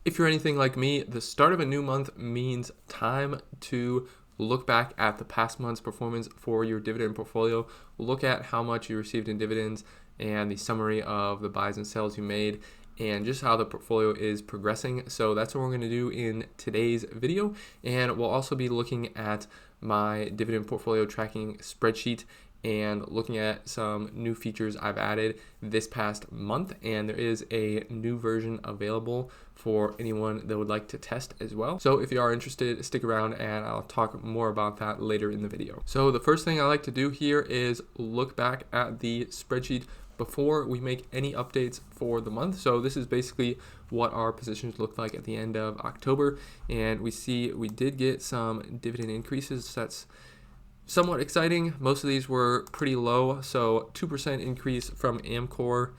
If you're anything like me, the start of a new month means time to look back at the past month's performance for your dividend portfolio, look at how much you received in dividends and the summary of the buys and sells you made, and just how the portfolio is progressing. So that's what we're going to do in today's video. And we'll also be looking at my dividend portfolio tracking spreadsheet and looking at some new features I've added this past month. And there is a new version available for anyone that would like to test as well. So if you are interested, stick around and I'll talk more about that later in the video. So the first thing I like to do here is look back at the spreadsheet before we make any updates for the month. So this is basically what our positions looked like at the end of October. And we see we did get some dividend increases. So that's somewhat exciting. Most of these were pretty low. So 2% increase from Amcor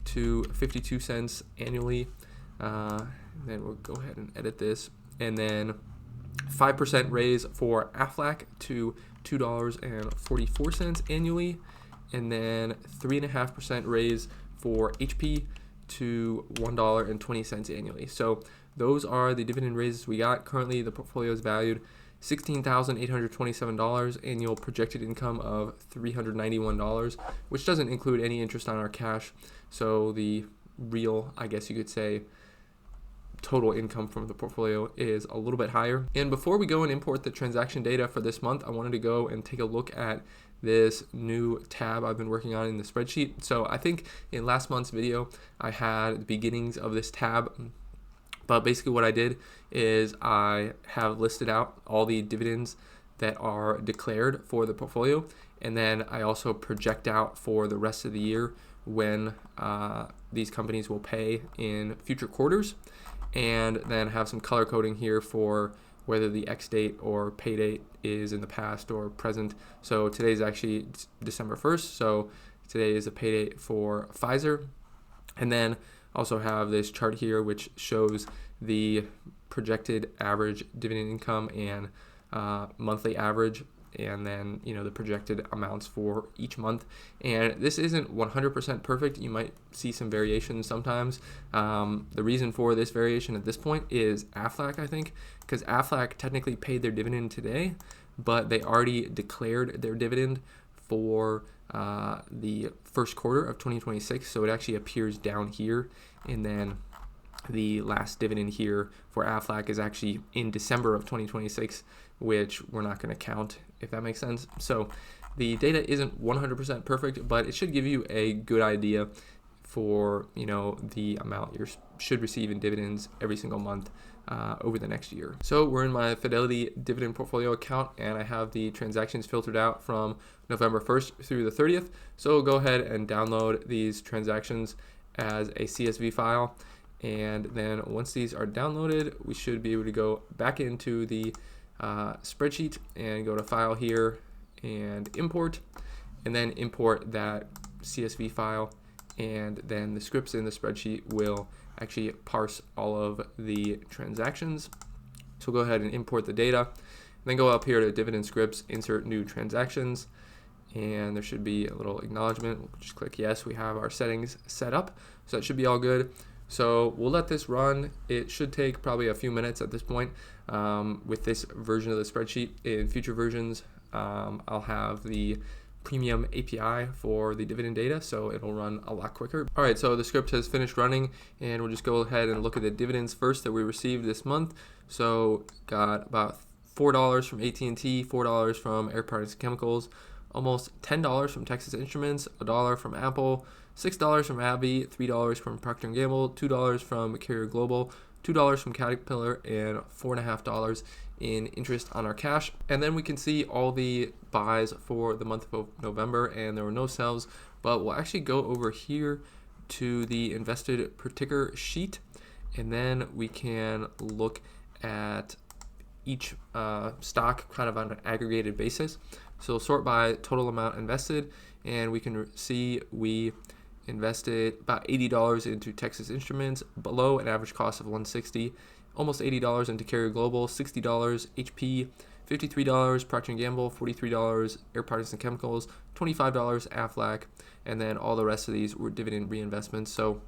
to 52 cents annually. Then we'll go ahead and edit this. And then 5% raise for Aflac to $2.44 annually. And then 3.5% raise for HP to $1.20 annually. So those are the dividend raises we got. Currently, the portfolio is valued $16,827, annual projected income of $391, which doesn't include any interest on our cash. So the real, I guess you could say, total income from the portfolio is a little bit higher. And before we go and import the transaction data for this month, I wanted to go and take a look at this new tab I've been working on in the spreadsheet. So I think in last month's video, I had the beginnings of this tab. But basically what I did is I have listed out all the dividends that are declared for the portfolio. And then I also project out for the rest of the year when these companies will pay in future quarters. And then have some color coding here for whether the X date or pay date is in the past or present. So today is actually December 1st. So today is a pay date for Pfizer. And then also have this chart here which shows the projected average dividend income and monthly average, and then the projected amounts for each month. And this isn't 100% perfect. You might see some variations sometimes. The reason for this variation at this point is Aflac, I think, because Aflac technically paid their dividend today, but they already declared their dividend for the first quarter of 2026. So it actually appears down here, and then the last dividend here for Aflac is actually in December of 2026, which we're not going to count, if that makes sense. So the data isn't 100% perfect, but it should give you a good idea for the amount you should receive in dividends every single month over the next year. So we're in my Fidelity dividend portfolio account, and I have the transactions filtered out from November 1st through the 30th. So go ahead and download these transactions as a CSV file. And then once these are downloaded, we should be able to go back into the spreadsheet and go to File here and Import, and then import that CSV file. And then the scripts in the spreadsheet will actually parse all of the transactions. So go ahead and import the data, and then go up here to Dividend Scripts, Insert New Transactions, and there should be a little acknowledgement. We'll just click yes. We have our settings set up, so that should be all good. So we'll let this run. It should take probably a few minutes at this point with this version of the spreadsheet. In future versions, I'll have the premium API for the dividend data, so it'll run a lot quicker. All right, so the script has finished running, and we'll just go ahead and look at the dividends first that we received this month. So got about $4 from AT&T, $4 from Air Products and Chemicals, almost $10 from Texas Instruments, $1 from Apple, $6 from AbbVie, $3 from Procter & Gamble, $2 from Carrier Global, $2 from Caterpillar, and $4.50 in interest on our cash. And then we can see all the buys for the month of November, and there were no sells, but we'll actually go over here to the invested per ticker sheet, and then we can look at each stock kind of on an aggregated basis. So sort by total amount invested, and we can see we invested about $80 into Texas Instruments, below an average cost of $160, almost $80 into Carrier Global, $60 HP, $53 Procter & Gamble, $43 Air Products and Chemicals, $25 Aflac, and then all the rest of these were dividend reinvestments. So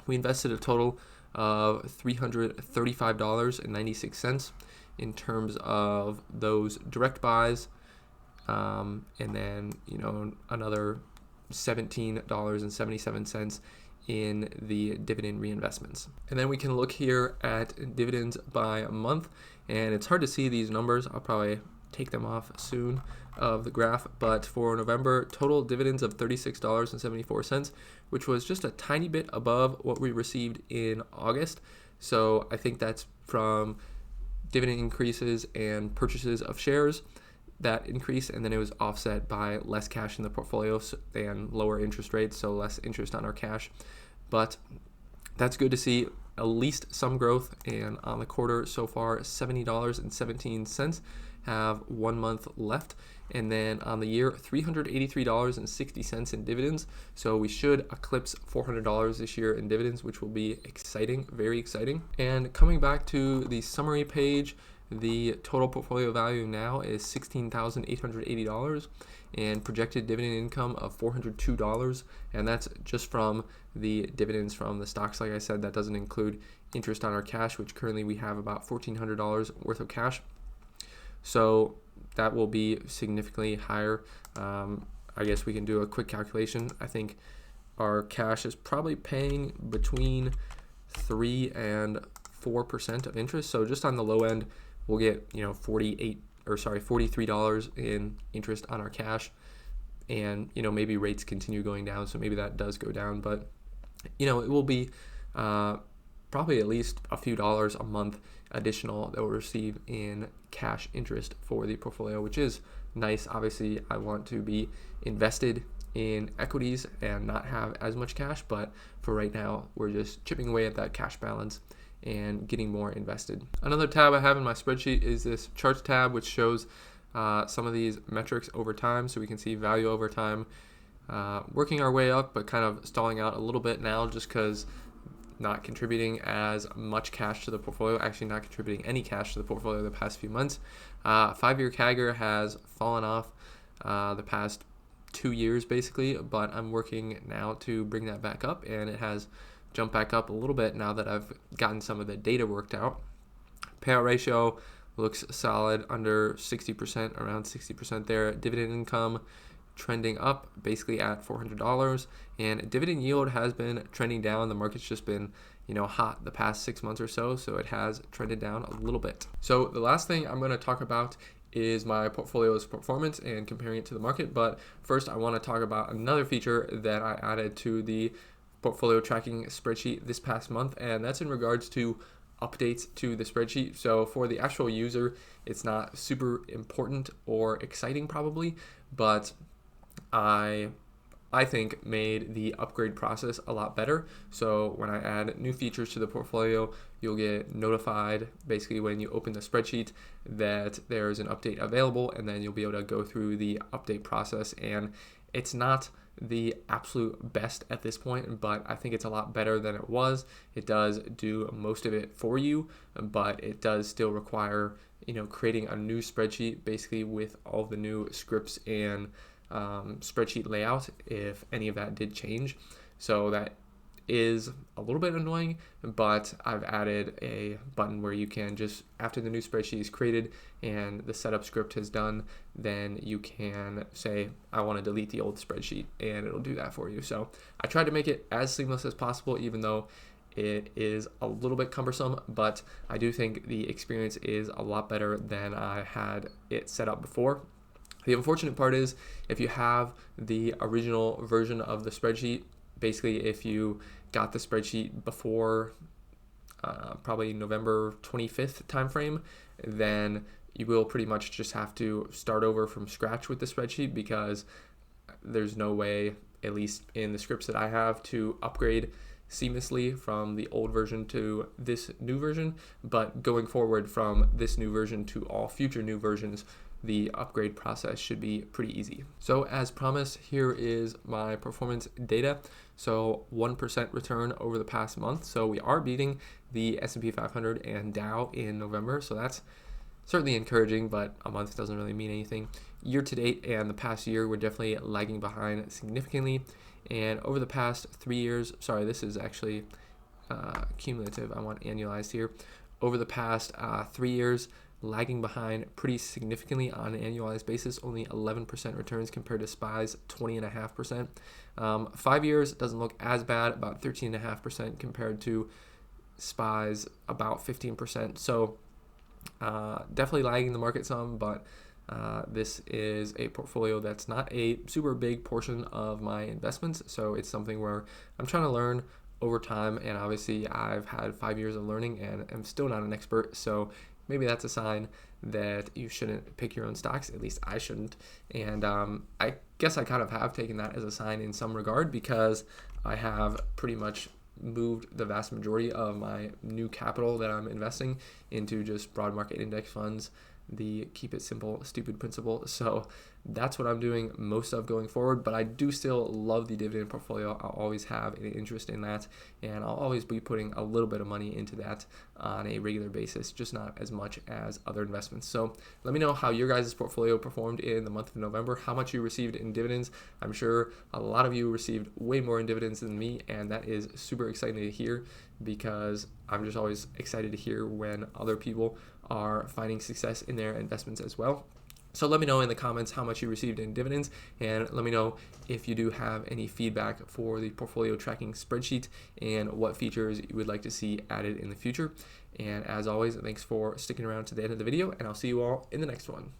we invested a total of $335.96 in terms of those direct buys, and then another $17.77 in the dividend reinvestments. And then we can look here at dividends by month, and it's hard to see these numbers. I'll probably take them off soon of the graph, but for November, total dividends of $36.74, which was just a tiny bit above what we received in August. So I think that's from dividend increases and purchases of shares that increase, and then it was offset by less cash in the portfolio and lower interest rates, so less interest on our cash. But that's good to see at least some growth, and on the quarter so far, $70.17 have 1 month left, and then on the year, $383.60 in dividends. So we should eclipse $400 this year in dividends, which will be exciting, very exciting. And coming back to the summary page, the total portfolio value now is $16,880 and projected dividend income of $402, and that's just from the dividends from the stocks. Like I said, that doesn't include interest on our cash, which currently we have about $1,400 worth of cash. So that will be significantly higher. I guess we can do a quick calculation. I think our cash is probably paying between 3 and 4% of interest. So just on the low end, we'll get $43 in interest on our cash, and maybe rates continue going down, so maybe that does go down, but it will be probably at least a few dollars a month additional that we'll receive in cash interest for the portfolio, which is nice. Obviously, I want to be invested in equities and not have as much cash, but for right now, we're just chipping away at that cash balance and getting more invested. Another tab I have in my spreadsheet is this charts tab, which shows some of these metrics over time. So we can see value over time working our way up, but kind of stalling out a little bit now just because not contributing as much cash to the portfolio, actually not contributing any cash to the portfolio the past few months. 5-year CAGR has fallen off the past 2 years basically, but I'm working now to bring that back up, and it has jumped back up a little bit now that I've gotten some of the data worked out. Payout ratio looks solid, under 60%, around 60% there. Dividend income trending up, basically at $400, and dividend yield has been trending down. The market's just been hot the past 6 months or so, so it has trended down a little bit. So the last thing I'm going to talk about is my portfolio's performance and comparing it to the market. But first, I want to talk about another feature that I added to the portfolio tracking spreadsheet this past month, and that's in regards to updates to the spreadsheet. So for the actual user, it's not super important or exciting probably, but I think made the upgrade process a lot better. So when I add new features to the portfolio, you'll get notified basically when you open the spreadsheet that there's an update available, and then you'll be able to go through the update process. And it's not the absolute best at this point, but I think it's a lot better than it was. It does do most of it for you, but it does still require creating a new spreadsheet basically with all the new scripts and spreadsheet layout if any of that did change. So that is a little bit annoying, but I've added a button where you can just, after the new spreadsheet is created and the setup script is done, then you can say, I want to delete the old spreadsheet, and it'll do that for you. So I tried to make it as seamless as possible, even though it is a little bit cumbersome, but I do think the experience is a lot better than I had it set up before. The unfortunate part is if you have the original version of the spreadsheet, basically if you got the spreadsheet before probably November 25th timeframe, then you will pretty much just have to start over from scratch with the spreadsheet, because there's no way, at least in the scripts that I have, to upgrade seamlessly from the old version to this new version. But going forward from this new version to all future new versions, the upgrade process should be pretty easy. So as promised, here is my performance data. So 1% return over the past month. So we are beating the S&P 500 and Dow in November. So that's certainly encouraging, but a month doesn't really mean anything. Year to date and the past year, we're definitely lagging behind significantly. And over the past 3 years, sorry, this is actually cumulative. I want annualized here. Over the past 3 years, lagging behind pretty significantly on an annualized basis, only 11% returns compared to SPY's 20.5%. 5 years doesn't look as bad, about 13.5% compared to SPY's about 15%. So definitely lagging the market some, but this is a portfolio that's not a super big portion of my investments. So it's something where I'm trying to learn over time, and obviously I've had 5 years of learning and I'm still not an expert. So maybe that's a sign that you shouldn't pick your own stocks. At least I shouldn't. And I guess I kind of have taken that as a sign in some regard, because I have pretty much moved the vast majority of my new capital that I'm investing into just broad market index funds, the keep it simple, stupid principle. So that's what I'm doing most of going forward, but I do still love the dividend portfolio. I'll always have an interest in that, and I'll always be putting a little bit of money into that on a regular basis, just not as much as other investments. So let me know how your guys' portfolio performed in the month of November, how much you received in dividends. I'm sure a lot of you received way more in dividends than me, and that is super exciting to hear, because I'm just always excited to hear when other people are finding success in their investments as well. So let me know in the comments how much you received in dividends, and let me know if you do have any feedback for the portfolio tracking spreadsheet and what features you would like to see added in the future. And as always, thanks for sticking around to the end of the video, and I'll see you all in the next one.